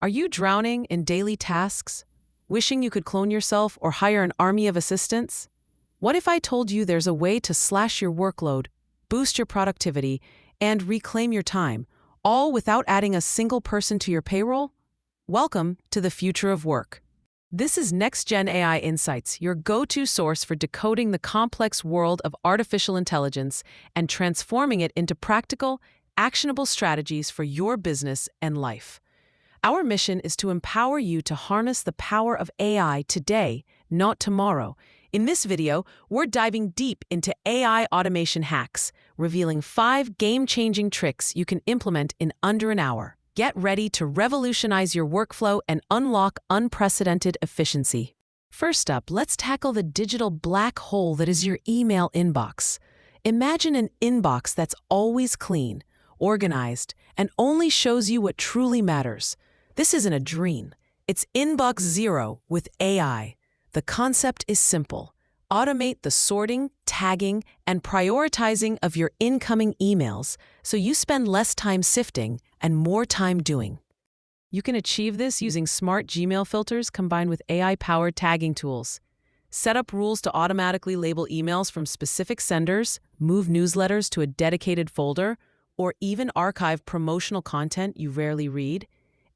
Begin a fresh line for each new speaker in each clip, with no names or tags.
Are you drowning in daily tasks, wishing you could clone yourself or hire an army of assistants? What if I told you there's a way to slash your workload, boost your productivity, and reclaim your time, all without adding a single person to your payroll? Welcome to the future of work. This is NextGen AI Insights, your go-to source for decoding the complex world of artificial intelligence and transforming it into practical, actionable strategies for your business and life. Our mission is to empower you to harness the power of AI today, not tomorrow. In this video, we're diving deep into AI automation hacks, revealing 5 game-changing tricks you can implement in under an hour. Get ready to revolutionize your workflow and unlock unprecedented efficiency. First up, let's tackle the digital black hole that is your email inbox. Imagine an inbox that's always clean, organized, and only shows you what truly matters. This isn't a dream. It's Inbox Zero with AI. The concept is simple. Automate the sorting, tagging, and prioritizing of your incoming emails so you spend less time sifting and more time doing. You can achieve this using smart Gmail filters combined with AI-powered tagging tools. Set up rules to automatically label emails from specific senders, move newsletters to a dedicated folder, or even archive promotional content you rarely read.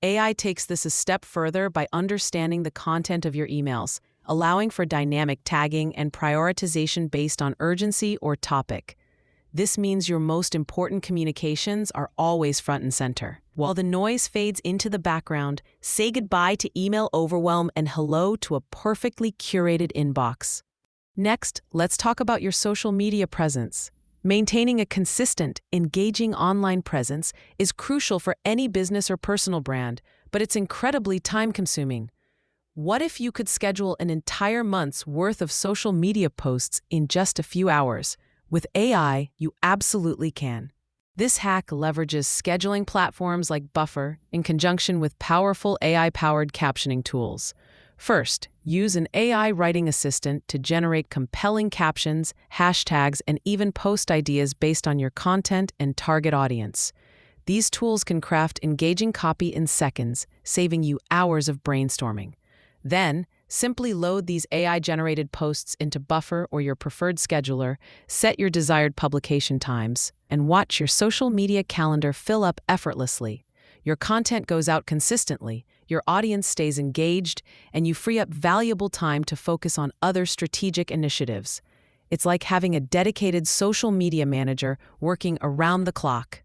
AI takes this a step further by understanding the content of your emails, allowing for dynamic tagging and prioritization based on urgency or topic. This means your most important communications are always front and center. While the noise fades into the background, say goodbye to email overwhelm and hello to a perfectly curated inbox. Next, let's talk about your social media presence. Maintaining a consistent, engaging online presence is crucial for any business or personal brand, but it's incredibly time-consuming. What if you could schedule an entire month's worth of social media posts in just a few hours? With AI, you absolutely can. This hack leverages scheduling platforms like Buffer in conjunction with powerful AI-powered captioning tools. First, use an AI writing assistant to generate compelling captions, hashtags, and even post ideas based on your content and target audience. These tools can craft engaging copy in seconds, saving you hours of brainstorming. Then, simply load these AI-generated posts into Buffer or your preferred scheduler, set your desired publication times, and watch your social media calendar fill up effortlessly. Your content goes out consistently, your audience stays engaged, and you free up valuable time to focus on other strategic initiatives. It's like having a dedicated social media manager working around the clock.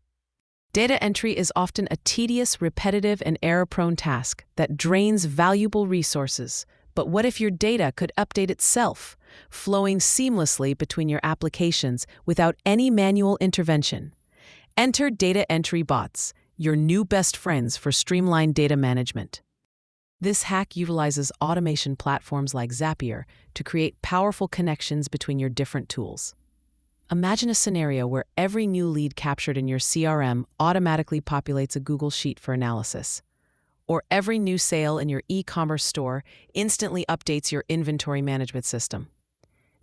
Data entry is often a tedious, repetitive, and error-prone task that drains valuable resources. But what if your data could update itself, flowing seamlessly between your applications without any manual intervention? Enter data entry bots, your new best friends for streamlined data management. This hack utilizes automation platforms like Zapier to create powerful connections between your different tools. Imagine a scenario where every new lead captured in your CRM automatically populates a Google Sheet for analysis, or every new sale in your e-commerce store instantly updates your inventory management system.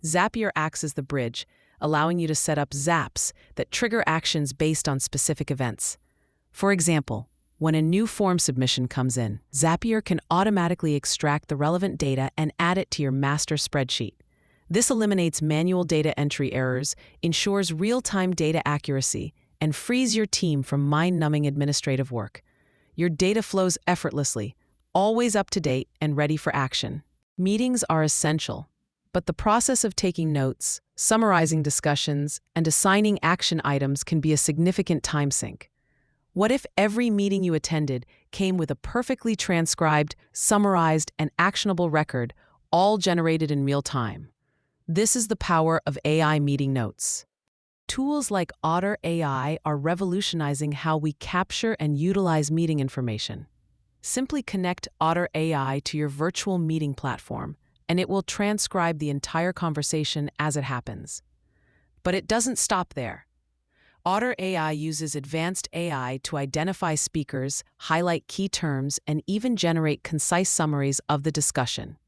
Zapier acts as the bridge, allowing you to set up zaps that trigger actions based on specific events. For example, when a new form submission comes in, Zapier can automatically extract the relevant data and add it to your master spreadsheet. This eliminates manual data entry errors, ensures real-time data accuracy, and frees your team from mind-numbing administrative work. Your data flows effortlessly, always up to date and ready for action. Meetings are essential, but the process of taking notes, summarizing discussions, and assigning action items can be a significant time sink. What if every meeting you attended came with a perfectly transcribed, summarized, and actionable record, all generated in real time? This is the power of AI meeting notes. Tools like Otter AI are revolutionizing how we capture and utilize meeting information. Simply connect Otter AI to your virtual meeting platform, and it will transcribe the entire conversation as it happens. But it doesn't stop there. Otter AI uses advanced AI to identify speakers, highlight key terms, and even generate concise summaries of the discussion.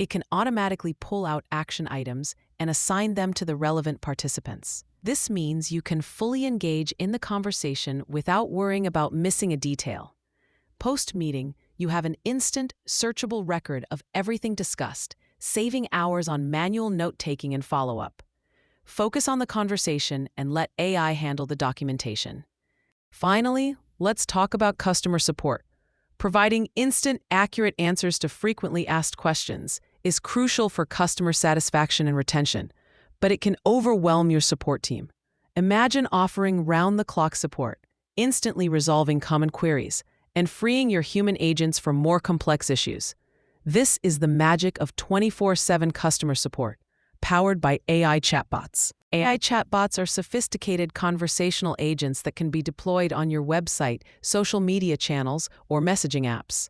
It can automatically pull out action items and assign them to the relevant participants. This means you can fully engage in the conversation without worrying about missing a detail. Post-meeting, you have an instant, searchable record of everything discussed, saving hours on manual note-taking and follow-up. Focus on the conversation and let AI handle the documentation. Finally, let's talk about customer support. Providing instant, accurate answers to frequently asked questions is crucial for customer satisfaction and retention, but it can overwhelm your support team. Imagine offering round-the-clock support, instantly resolving common queries, and freeing your human agents from more complex issues. This is the magic of 24/7 customer support, powered by AI chatbots. AI chatbots are sophisticated conversational agents that can be deployed on your website, social media channels, or messaging apps.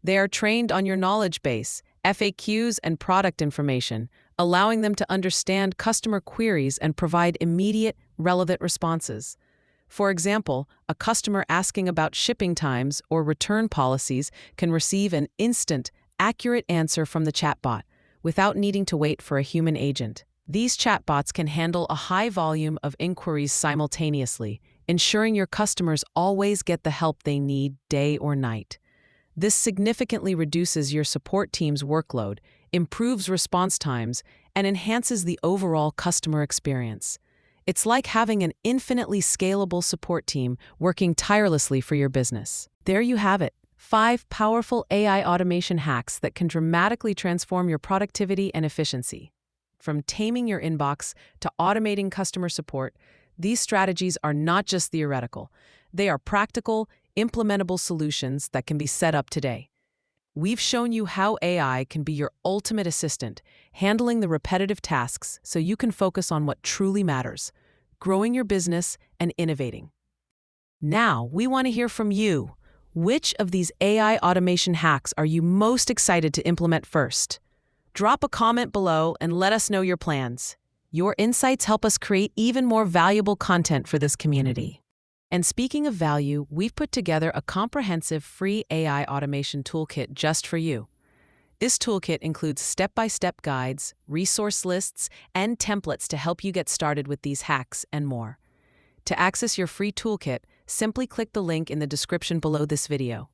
They are trained on your knowledge base, FAQs, and product information, allowing them to understand customer queries and provide immediate, relevant responses. For example, a customer asking about shipping times or return policies can receive an instant, accurate answer from the chatbot without needing to wait for a human agent. These chatbots can handle a high volume of inquiries simultaneously, ensuring your customers always get the help they need day or night. This significantly reduces your support team's workload, improves response times, and enhances the overall customer experience. It's like having an infinitely scalable support team working tirelessly for your business. There you have it, 5 powerful AI automation hacks that can dramatically transform your productivity and efficiency. From taming your inbox to automating customer support, these strategies are not just theoretical. They are practical, implementable solutions that can be set up today. We've shown you how AI can be your ultimate assistant, handling the repetitive tasks so you can focus on what truly matters, growing your business and innovating. Now, we want to hear from you. Which of these AI automation hacks are you most excited to implement first? Drop a comment below and let us know your plans. Your insights help us create even more valuable content for this community. And speaking of value, we've put together a comprehensive free AI automation toolkit just for you. This toolkit includes step-by-step guides, resource lists, and templates to help you get started with these hacks and more. To access your free toolkit, simply click the link in the description below this video.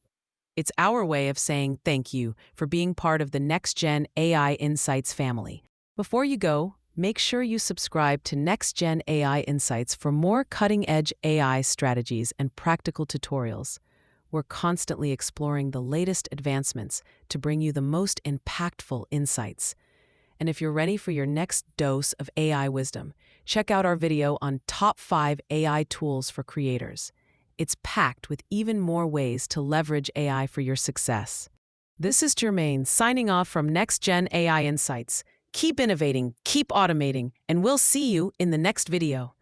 It's our way of saying thank you for being part of the NextGen AI Insights family. Before you go, make sure you subscribe to NextGen AI Insights for more cutting-edge AI strategies and practical tutorials. We're constantly exploring the latest advancements to bring you the most impactful insights. And if you're ready for your next dose of AI wisdom, check out our video on Top 5 AI Tools for Creators. It's packed with even more ways to leverage AI for your success. This is Jermaine signing off from NextGen AI Insights. Keep innovating, keep automating, and we'll see you in the next video.